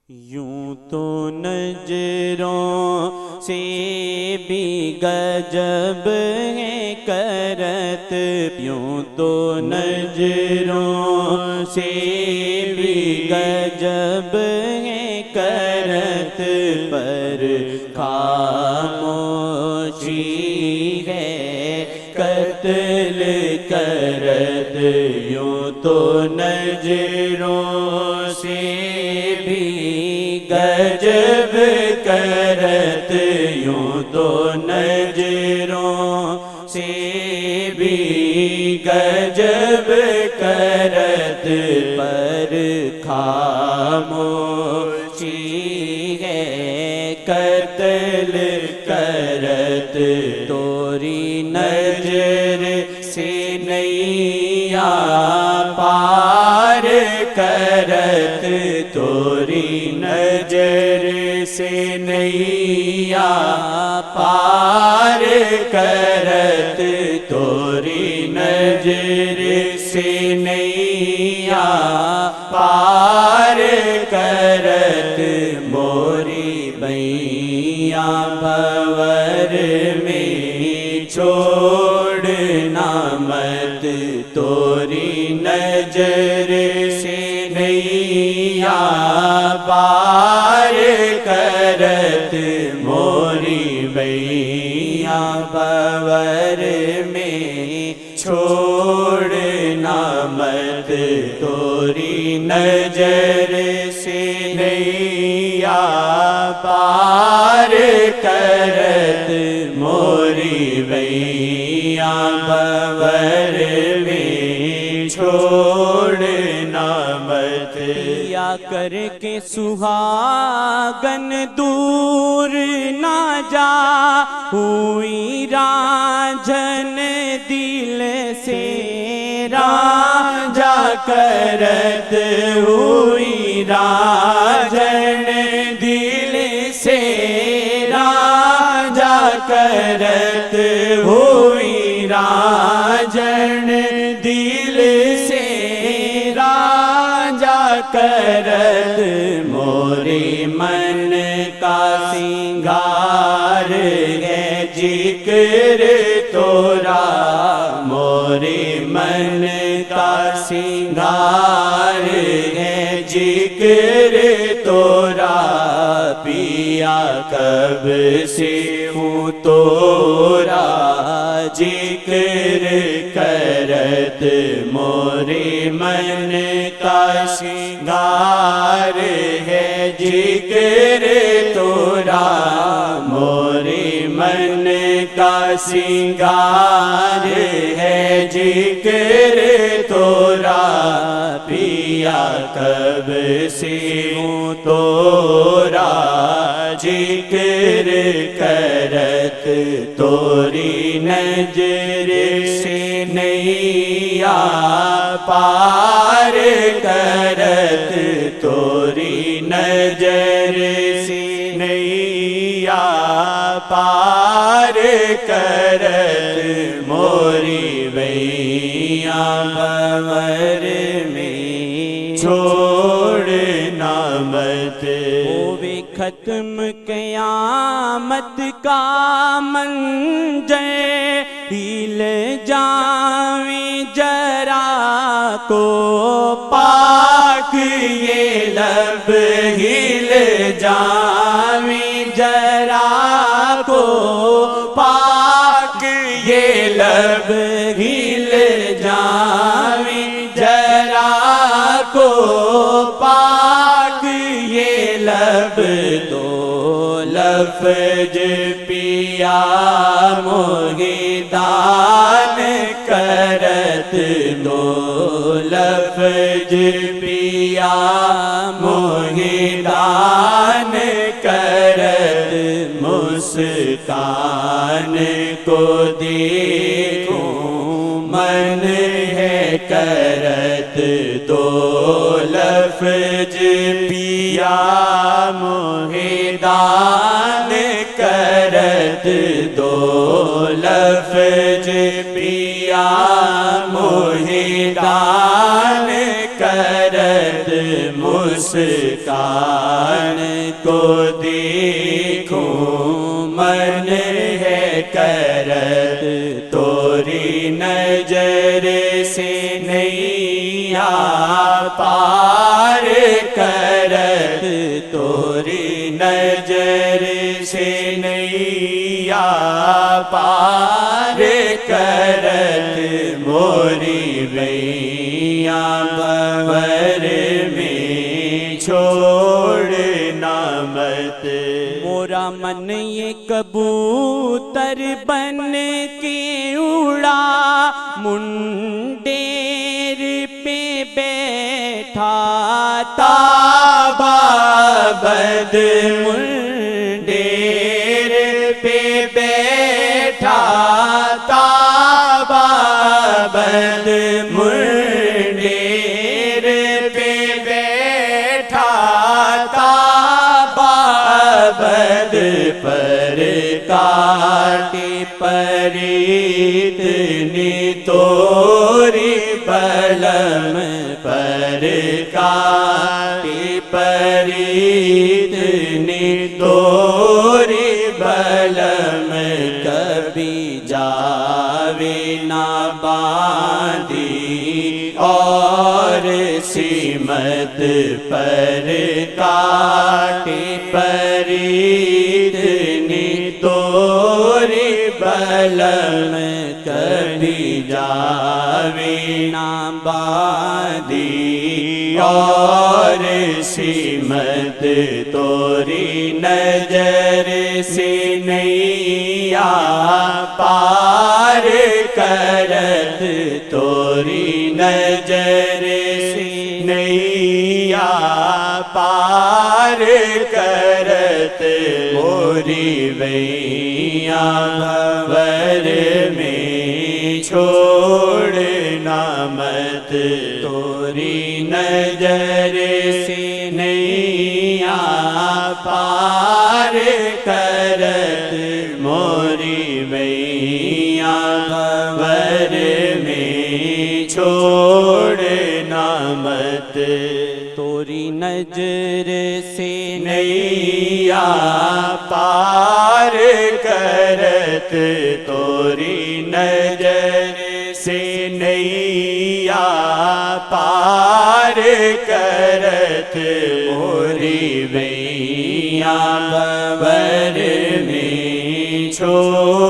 یوں تو نجروں سے بھی گجب ہے کرت، یوں تو نجروں سے بھی گجب ہے کرت، پر خاموشی ہے قتل کرت۔ یوں تو نجروں سے بھی گجب کرت، یوں تو نجروں سے بھی گجب کرت، پر خاموشی ہے قتل کرت۔ توری نظر سے نیا پار کرت، توری نظر سے نیا پار کرت، توری نظر سے نیا پار کرت، موری بیاں بھور میں چھوڑنا مت، توری نظر سے نیا پار کرت، موری بیاں بھور میں چھوڑنا مت، توری نظر سے نیا پار کرت، موری بیاں بھور میں چھوڑنا مت۔ یا کر کے سہاگن دور نہ جا ہوئی رانجھن دل سے، رانجھا کرت ہوئی رانجھن دل سے، رانجھا کرت ہوئی رانجھن دل سے، رانجھا کرت، موری من کا سنگار ہے ذکر تورا، موری من کا سنگار ہے ذکر تورا، پیا کب سے ہوں تورا ذکر کرت، موری من کا سنگار ہے ذکر تورا، موری من کا سنگار ہے ذکر تورا، پیا کب سے ہوں تورا ذکر کرت، توری نظر سے نیا پار کرت، توری نظر سے نیا پار کرت، موری بیاں بھور میں چھوڑنا مت۔ ہووے ختم قیامت کا منظر، ہل جاویں جرا کو پاک یہ لب، ہل جاویں جرا کو پاک یہ لب، ہل جاویں جرا کو پاک یہ لب، دو لفظ پیا موہدان کرت، دو لفظ پیا موہدان کرت، مسکان کو دیکھوں من ہے کرت، دو لفظ پیا موہدان کرت، دو لفظ پیا موہدان کرت، مسکان جان کو دیکھوں من ہے کرت توری نظر سے نیا پار کرت توری نظر سے نیا پار کرت موری ویاں بھور میں چھوڑنا مت مورا من یہ کبوتر بن کے اڑا منڈیر پہ بیٹھا تابا بد منڈیر پہ بیٹھا تابا بد منڈیر پہ بیٹھا تابا بد پر کاٹی پریت نی توری بلم پر کاٹی پریت نی توری بلم کبھی جاوے نہ باندھی اور سیمت پر کاٹی پریت نی توری بلم کبھی جاوے نہ باندھی اور سیمت توری نظر سے نیا پار کرت توری نظر سے نیا پار کرت موری ویاں بھور میں چھوڑنا مت توری نظر سے نیا پار کرت موری ویاں بھور میں چھوڑنا مت توری نظر سے نیا پار کرت توری نظر سے نیا پار کرت موری ویاں بھور میں چھوڑ